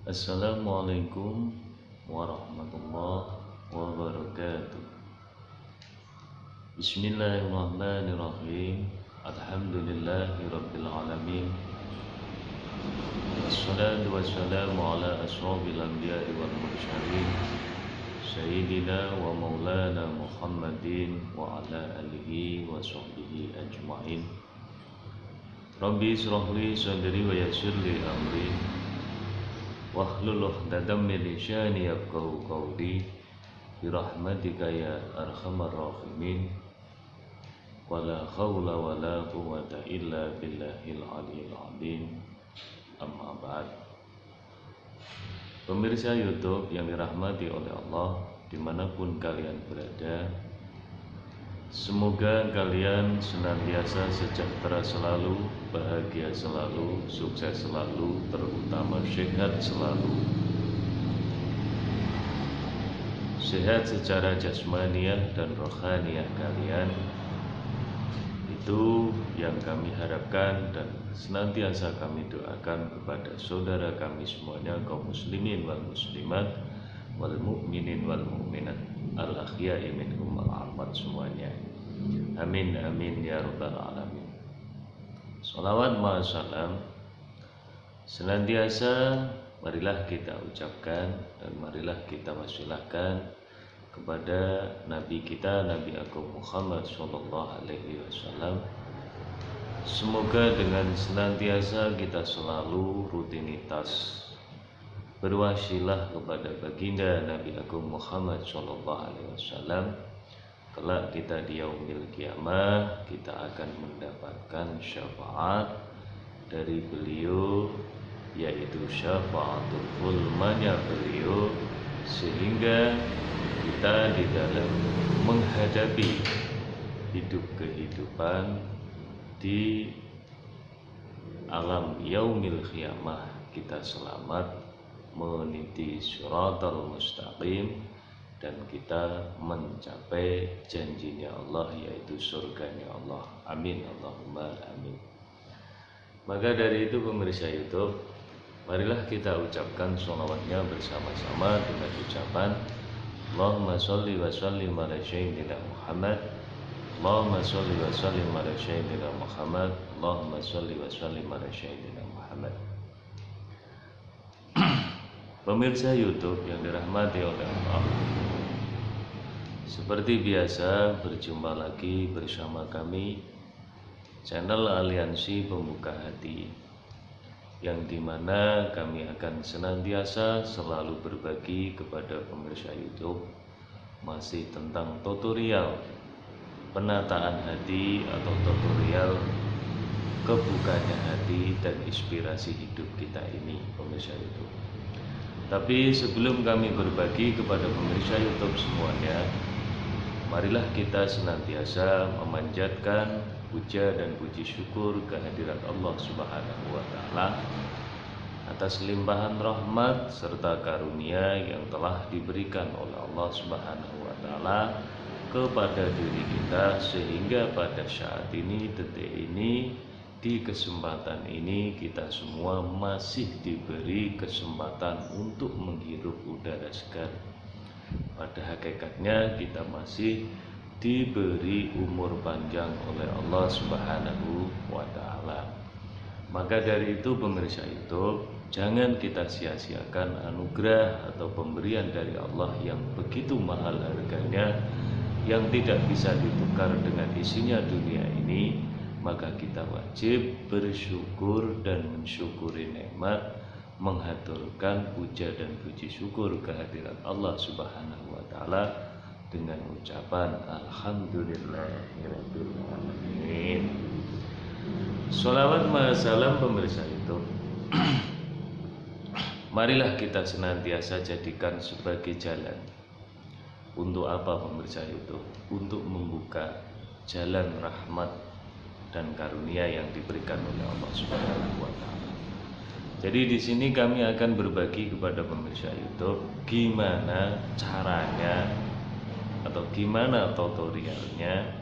Assalamualaikum warahmatullahi wabarakatuh. Bismillahirrahmanirrahim. Alhamdulillahirabbil alamin. Wassalatu wassalamu ala asyrofil anbiya'i wal mursalin Sayyidina wa maulana Muhammadin wa ala alihi wa sahbihi ajma'in. Rabbi israh li sadri wa yassir li amri wahlul 'uqdatam min lisani yafqahu qawli birahmatika ya arhamar rahimin. Wala haula wala quwwata illa billahil aliyil azim. Amma ba'd. Pemirsa YouTube yang dirahmati oleh Allah dimanapun kalian berada, semoga kalian senantiasa sejahtera selalu, bahagia selalu, sukses selalu, terutama sehat selalu. Sehat secara jasmaniah dan rohaniah kalian, itu yang kami harapkan dan senantiasa kami doakan kepada saudara kami semuanya, kaum muslimin wal muslimat, wal mu'minin wal mu'minat, al-ahya'i minhum al-amwat semuanya. Amin amin ya rabbal alamin. Salawat ma'asalam senantiasa marilah kita ucapkan dan marilah kita wasilahkan kepada Nabi kita, Nabi Agung Muhammad sallallahu alaihi wasallam. Semoga dengan senantiasa kita selalu rutinitas berwasilah kepada baginda Nabi Agung Muhammad sallallahu alaihi wasallam. Kelak kita di yaumil kiamah kita akan mendapatkan syafaat dari beliau, yaitu syafaatul ulmanya beliau, sehingga kita di dalam menghadapi hidup kehidupan di alam yaumil qiyamah kita selamat meniti siratal mustaqim dan kita mencapai janjinya Allah, yaitu surganya Allah. Amin Allahumma amin. Maka dari itu pemirsa YouTube, marilah kita ucapkan sholawatnya bersama-sama dengan ucapan Allahumma sholli wa sallim ala sayyidina Muhammad. Allahumma sholli wa sallim ala sayyidina Muhammad. Allahumma sholli wa sallim ala sayyidina Muhammad. Pemirsa YouTube yang dirahmati oleh Allah, seperti biasa berjumpa lagi bersama kami channel Aliansi Pembuka Hati, yang dimana kami akan senantiasa selalu berbagi kepada pemirsa YouTube masih tentang tutorial penataan hati atau tutorial kebukanya hati dan inspirasi hidup kita ini, pemirsa YouTube. Tapi sebelum kami berbagi kepada pemirsa YouTube semuanya, marilah kita senantiasa memanjatkan puja dan puji syukur kehadirat Allah Subhanahu wa Ta'ala atas limpahan rahmat serta karunia yang telah diberikan oleh Allah Subhanahu wa Ta'ala kepada diri kita, sehingga pada saat ini, detik ini, di kesempatan ini kita semua masih diberi kesempatan untuk menghirup udara segar. Pada hakikatnya kita masih diberi umur panjang oleh Allah Subhanahu wa Ta'ala. Maka dari itu pemirsa itu, jangan kita sia-siakan anugerah atau pemberian dari Allah yang begitu mahal harganya, yang tidak bisa ditukar dengan isinya dunia ini. Maka kita wajib bersyukur dan mensyukuri nikmat, menghaturkan puja dan puji syukur kehadirat Allah Subhanahu wa Ta'ala dengan ucapan alhamdulillahirabbil alamin. Sholawat masalam pemirsa itu, marilah kita senantiasa jadikan sebagai jalan. Untuk apa pemirsa itu? Untuk membuka jalan rahmat dan karunia yang diberikan oleh Allah Subhanahu wa Ta'ala. Jadi di sini kami akan berbagi kepada pemirsa YouTube gimana caranya atau gimana tutorialnya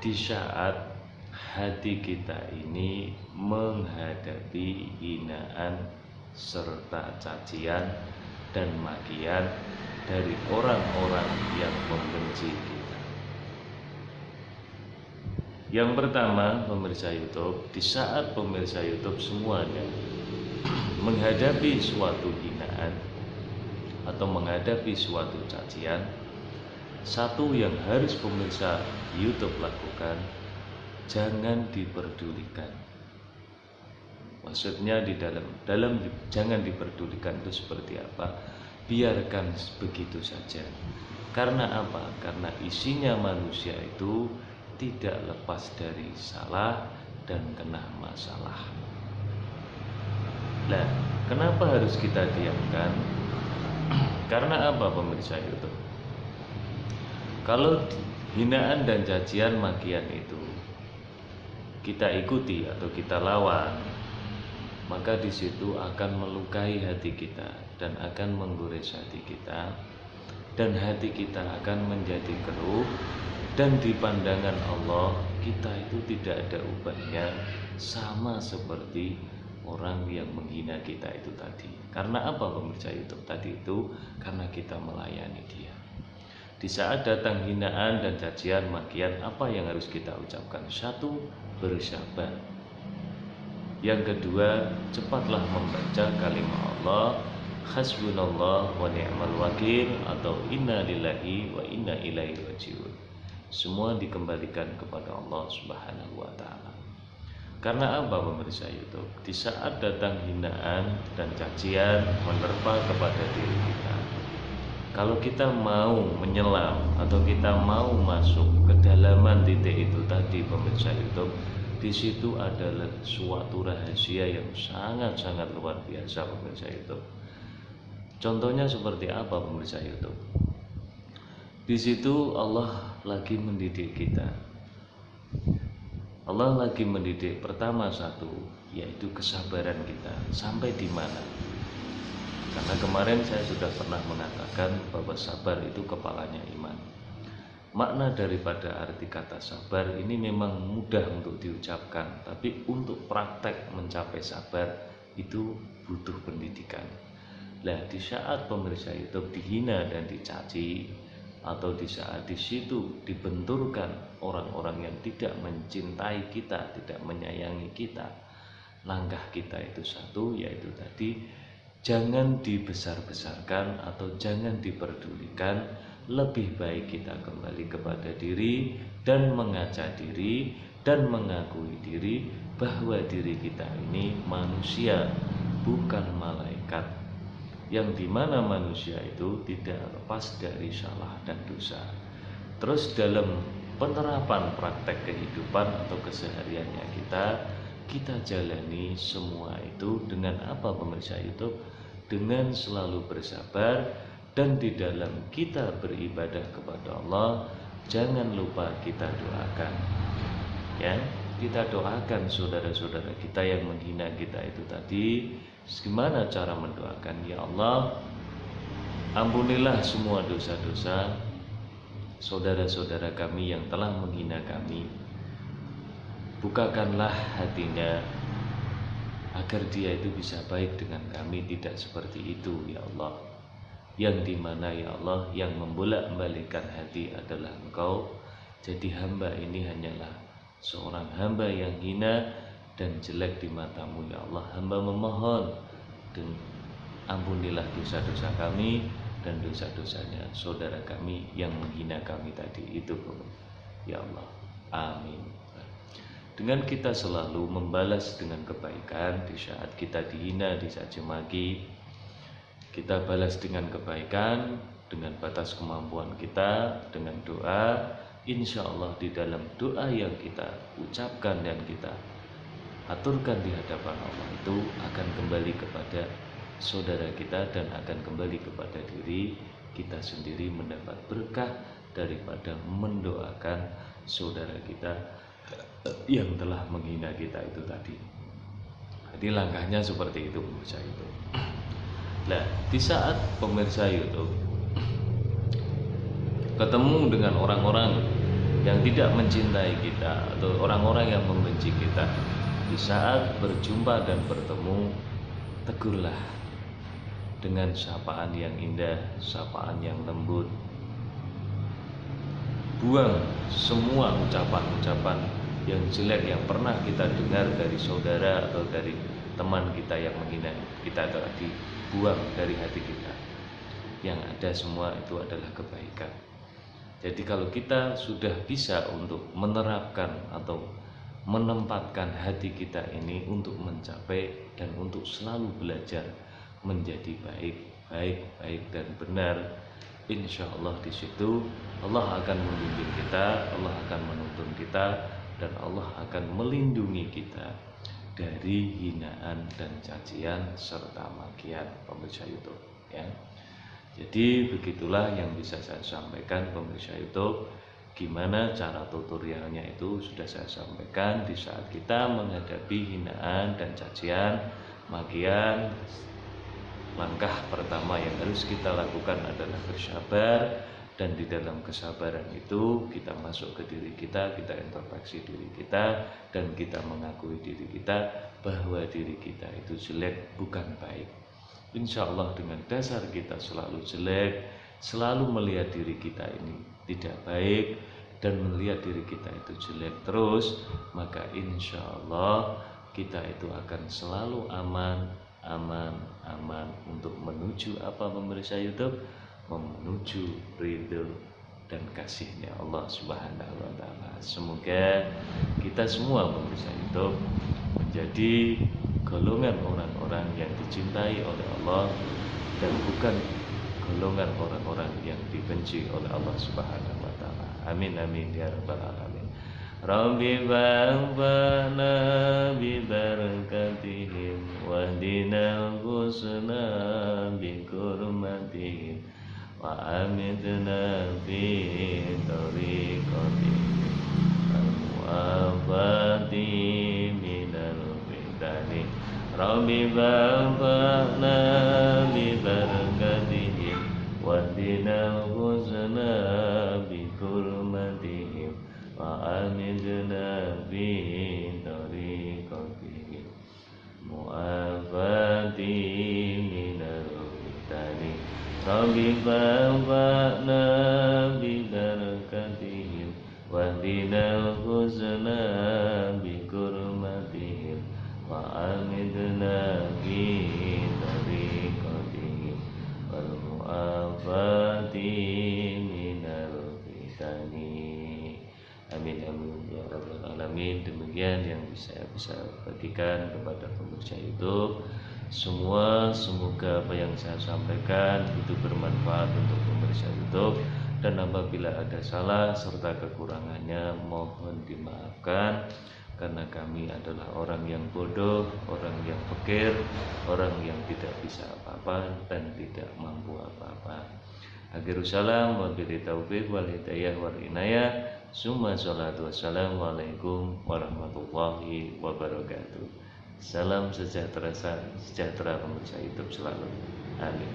di saat hati kita ini menghadapi hinaan serta cacian dan makian dari orang-orang yang membenci kita. Yang pertama, pemirsa YouTube, di saat pemirsa YouTube semuanya menghadapi suatu hinaan atau menghadapi suatu cacian, satu yang harus pemirsa YouTube lakukan, jangan diperdulikan. Maksudnya di dalam jangan diperdulikan itu seperti apa? Biarkan begitu saja. Karena apa? Karena isinya manusia itu tidak lepas dari salah dan kena masalah. Nah, kenapa harus kita diamkan? Karena apa, pemirsa YouTube? Kalau hinaan dan cacian makian itu kita ikuti atau kita lawan, maka di situ akan melukai hati kita dan akan menggores hati kita, dan hati kita akan menjadi keruh, dan di pandangan Allah kita itu tidak ada ubahnya, sama seperti orang yang menghina kita itu tadi. Karena apa, pemirsa YouTube? Tadi itu karena kita melayani dia. Di saat datang hinaan dan cacian makian, apa yang harus kita ucapkan? Satu, bersabar. Yang kedua, cepatlah membaca kalimat Allah, hasbunallah wa ni'mal wakil, atau inna lillahi wa inna ilaihi rajiun. Semua dikembalikan kepada Allah Subhanahu wa taala. Karena apa, pemirsa YouTube? Di saat datang hinaan dan cacian menerpa kepada diri kita, kalau kita mau menyelam atau kita mau masuk ke dalaman titik itu tadi, pemirsa YouTube, di situ adalah suatu rahasia yang sangat-sangat luar biasa, pemirsa YouTube. Contohnya seperti apa, pemirsa YouTube? Di situ Allah lagi mendidik kita. Allah lagi mendidik pertama satu, yaitu kesabaran kita. Sampai di mana? Karena kemarin saya sudah pernah mengatakan bahwa sabar itu kepalanya iman. Makna daripada arti kata sabar ini memang mudah untuk diucapkan, tapi untuk praktek mencapai sabar itu butuh pendidikan. Nah, di saat pemirsa YouTube dihina dan dicaci, atau di saat di situ dibenturkan orang-orang yang tidak mencintai kita, tidak menyayangi kita, langkah kita itu satu, yaitu tadi, jangan dibesar-besarkan atau jangan diperdulikan. Lebih baik kita kembali kepada diri dan mengaca diri dan mengakui diri bahwa diri kita ini manusia, bukan malaikat, yang dimana manusia itu tidak lepas dari salah dan dosa. Terus dalam penerapan praktek kehidupan atau kesehariannya kita jalani semua itu dengan apa, pemirsa YouTube? Dengan selalu bersabar, dan di dalam kita beribadah kepada Allah jangan lupa kita doakan, ya. Kita doakan saudara-saudara kita yang menghina kita itu tadi. Gimana cara mendoakan? Ya Allah, ampunilah semua dosa-dosa saudara-saudara kami yang telah menghina kami. Bukakanlah hatinya agar dia itu bisa baik dengan kami, tidak seperti itu ya Allah. Yang dimana ya Allah, yang membolak-balikkan hati adalah Engkau. Jadi hamba ini hanyalah seorang hamba yang hina dan jelek di matamu ya Allah. Hamba memohon dan ampunilah dosa-dosa kami dan dosa-dosanya saudara kami yang menghina kami tadi itu ya Allah. Amin. Dengan kita selalu membalas dengan kebaikan di saat kita dihina, dicaci maki, kita balas dengan kebaikan dengan batas kemampuan kita, dengan doa. Insya Allah di dalam doa yang kita ucapkan dan kita aturkan di hadapan Allah itu akan kembali kepada saudara kita dan akan kembali kepada diri kita sendiri, mendapat berkah daripada mendoakan saudara kita yang telah menghina kita itu tadi. Jadi langkahnya seperti itu, pemirsa itu. Nah, di saat pemirsa YouTube ketemu dengan orang-orang yang tidak mencintai kita atau orang-orang yang membenci kita, di saat berjumpa dan bertemu, tegurlah dengan sapaan yang indah, sapaan yang lembut. Buang semua ucapan-ucapan yang jelek yang pernah kita dengar dari saudara atau dari teman kita yang menghina kita tadi. Buang dari hati kita. Yang ada semua itu adalah kebaikan. Jadi kalau kita sudah bisa untuk menerapkan atau menempatkan hati kita ini untuk mencapai dan untuk selalu belajar menjadi baik dan benar, insya Allah di situ Allah akan membimbing kita, Allah akan menuntun kita, dan Allah akan melindungi kita dari hinaan dan cacian serta makian pemirsa YouTube ya. Jadi begitulah yang bisa saya sampaikan pemirsa YouTube. Gimana cara tutorialnya itu sudah saya sampaikan. Di saat kita menghadapi hinaan dan cacian, makian, langkah pertama yang harus kita lakukan adalah bersabar. Dan di dalam kesabaran itu kita masuk ke diri kita introspeksi diri kita, dan kita mengakui diri kita bahwa diri kita itu jelek, bukan baik. Insya Allah dengan dasar kita selalu jelek, selalu melihat diri kita ini tidak baik, dan melihat diri kita itu jelek terus, maka insya Allah kita itu akan selalu aman untuk menuju apa pemirsa YouTube, menuju ridho dan kasihnya Allah Subhanahu wa Ta'ala. Semoga kita semua pemirsa YouTube menjadi golongan orang-orang yang dicintai oleh Allah dan bukan golongan orang-orang yang dibenci oleh Allah Subhanahu wa Ta'ala. Amin amin ya rabbal alamin. Rabbi ba'fana bi barakatihim wahdina husna bi kurmatihim wa amitna fi tariqatihim al-mu'afati minal fitani. Rabbi ba'fana bi barakatihim wahdina husna bi kurmatihim wa amidna fi tariqatihim mu'afati minal fitani. Rabbi ba'fana bi barakatihim wahdina husna bi kurmatihim wa amidna fi tariqatihim wal mu'afati minal fitani. Amin amin ya rabbal alamin. Demikian yang saya bisa bagikan kepada pemirsa YouTube semua. Semoga apa yang saya sampaikan itu bermanfaat untuk pemirsa YouTube, dan apabila ada salah serta kekurangannya mohon dimaafkan, karena kami adalah orang yang bodoh, orang yang fakir, orang yang tidak bisa apa-apa dan tidak mampu apa-apa. Akhirus salam wabillahi taufiq wal hidayah wal inayah. Summa salatu wassalamu alaikum warahmatullahi wabarakatuh. Salam sejahtera pemirsa YouTube selalu. Amin.